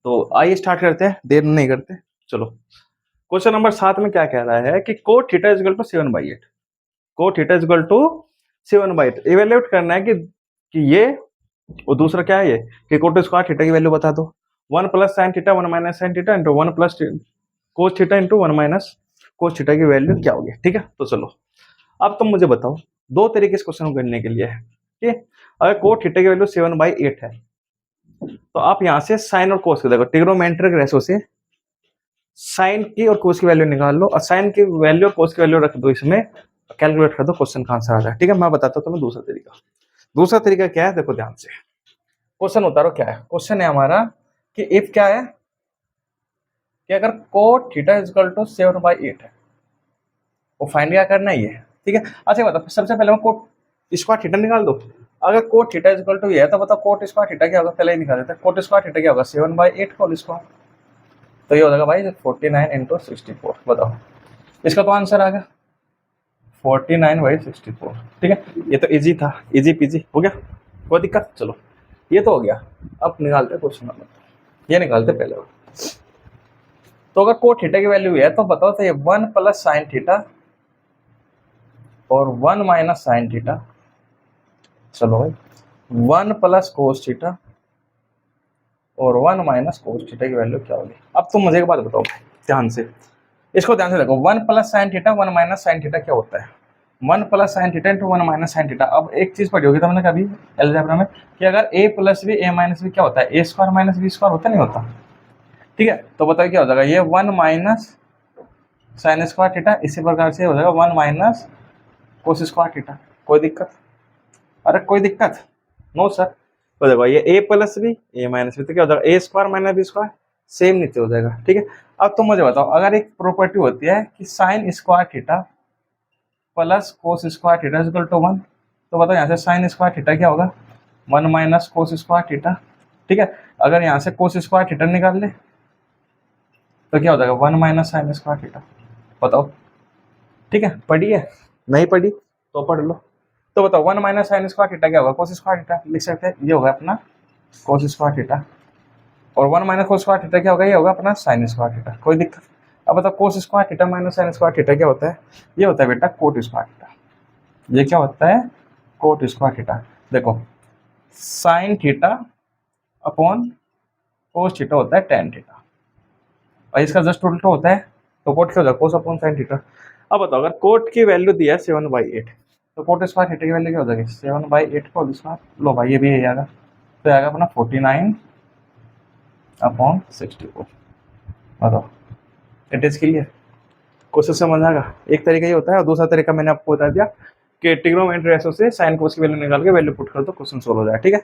तो आइए स्टार्ट करते हैं, देर नहीं करते। चलो, क्वेश्चन नंबर 7 में क्या कह रहा है कि cot theta is equal to 7/8। Cot theta is equal to 7/8 evaluate करना है कि ये और दूसरा क्या है ये कि कोट स्क्वायर थीटा की वैल्यू बता दो। 1 plus sine theta 1 minus sine theta into 1 plus cos theta into 1 minus cos theta की वैल्यू क्या होगी। ठीक है, तो चलो अब तुम मुझे बताओ, दो तरीके से क्वेश्चन को करने के लिए है कि अगर कोट थीटा की वैल्यू 7/8 है तो आप यहां से साइन और कोस को देखो, ट्रिग्नोमेट्रिक रेशो से साइन की और कोस की वैल्यू निकाल लो और साइन की वैल्यू और कोस की वैल्यू रख दो इसमें, कैलकुलेट कर दो, क्वेश्चन का आंसर आ जाए। ठीक है, मैं बताता हूँ तुम्हें दूसरा तरीका। दूसरा तरीका क्या है, देखो ध्यान से, क्वेश्चन उतारो। क्या है क्वेश्चन? है हमारा कि इफ क्या है कि अगर cot theta is equal to 7/8 है, वो फाइंड क्या करना ही है। ठीक है, अच्छा बताओ, सबसे पहले कोट स्क्वायर थीटा निकाल दो। अगर cot theta is equal to ये है तो बताओ कोट स्क्वायर थीटा क्या होगा, पहले ही निकाल देते हैं। कोट स्क्वायर थीटा क्या होगा, 7/8 होल स्क्वायर, तो ये हो जाएगा भाई 49 इंटू 64। बताओ, इसका तो आंसर आ गया 49/64। ठीक है, ये तो इजी था, इजी पीजी हो गया, कोई दिक्कत। चलो ये तो हो गया, अब निकालते हैं क्वेश्चन नंबर, ये निकालते पहले। तो अगर कोट थीटा की वैल्यू है तो बताओ, तो ये 1 प्लस साइन थीटा और 1 माइनस साइन थीटा, चलो भाई 1 प्लस कोस थीटा और 1 माइनस कोस थीटा की वैल्यू क्या होगी। अब तुम मुझे एक बात बताओ ध्यान से, इसको ध्यान से देखो। 1 plus sine theta 1 minus sine theta क्या होता है, 1 plus sine theta into 1 minus sine theta. अब एक चीज पढ़ी होगी तुमने कभी अलजेब्रा में कि अगर a plus B a minus B क्या होता है, a square minus B square होता नहीं होता। ठीक है, तो बताओ क्या हो जाएगा, ये 1 माइनस साइन स्क्वायर थीटा, इसी प्रकार से हो जाएगा 1 माइनस कोस स्क्वायर थीटा। कोई दिक्कत? अरे कोई दिक्कत? No sir. तो देखो ये a plus B a minus B तो क्या हो जाएगा, a square minus B square, same नीचे हो जाएगा। ठीक है, अब तुम मुझे बताओ, अगर एक प्रॉपर्टी होती है कि sine square theta plus cos square theta equal to 1, तो बताओ यहाँ से साइन स्क्वायर थीटा क्या होगा, 1 माइनस कोस स्क्वायर थीटा। ठीक है, अगर यहाँ से कोस स्क्वायर थीटा निकाल ले तो क्या हो जाएगा, 1 माइनस साइन स्क्वायर थीटा। बताओ, ठीक है, पढ़ी है? नहीं पढ़ी तो पढ़ लो। तो बताओ 1 माइनस साइन स्क्वायर थीटा क्या होगा, कोस स्क्वायर थीटा लिख सकते हैं, ये होगा अपना कोस स्क्वायर थीटा। और 1 माइनस कोस स्क्वायर थीटा क्या होगा, ये होगा अपना साइन स्क्वायर थीटा। कोई दिक्कत? अब बताओ कोस square theta minus sign square theta क्या होता है, ये होता है बेटा कोट स्क्वायर थीटा। ये क्या होता है, कोट स्क्वायर थीटा। देखो sine theta upon cos theta होता है टेन थीटा, और इसका जस्ट उल्टा होता है, तो कोट क्या होता है, कोस अपॉन साइन थीटा। अब बताओ अगर कोट की वैल्यू दी है 7/8 तो कोट स्क्वायर थीटा की वैल्यू क्या हो जाएगी, 7/8 को स्क्वायर। लो भाई ये भी यही आएगा, तो आएगा अपना 49/64। बताओ, इट इज क्लियर? क्वेश्चन समझ आएगा। एक तरीका ये होता है और दूसरा तरीका मैंने आपको बता दिया कि ट्रिग्नोमेट्री रेशो से साइन कोस की वैल्यू निकाल के वैल्यू पुट कर दो, क्वेश्चन सोल्व हो जाएगा। ठीक है।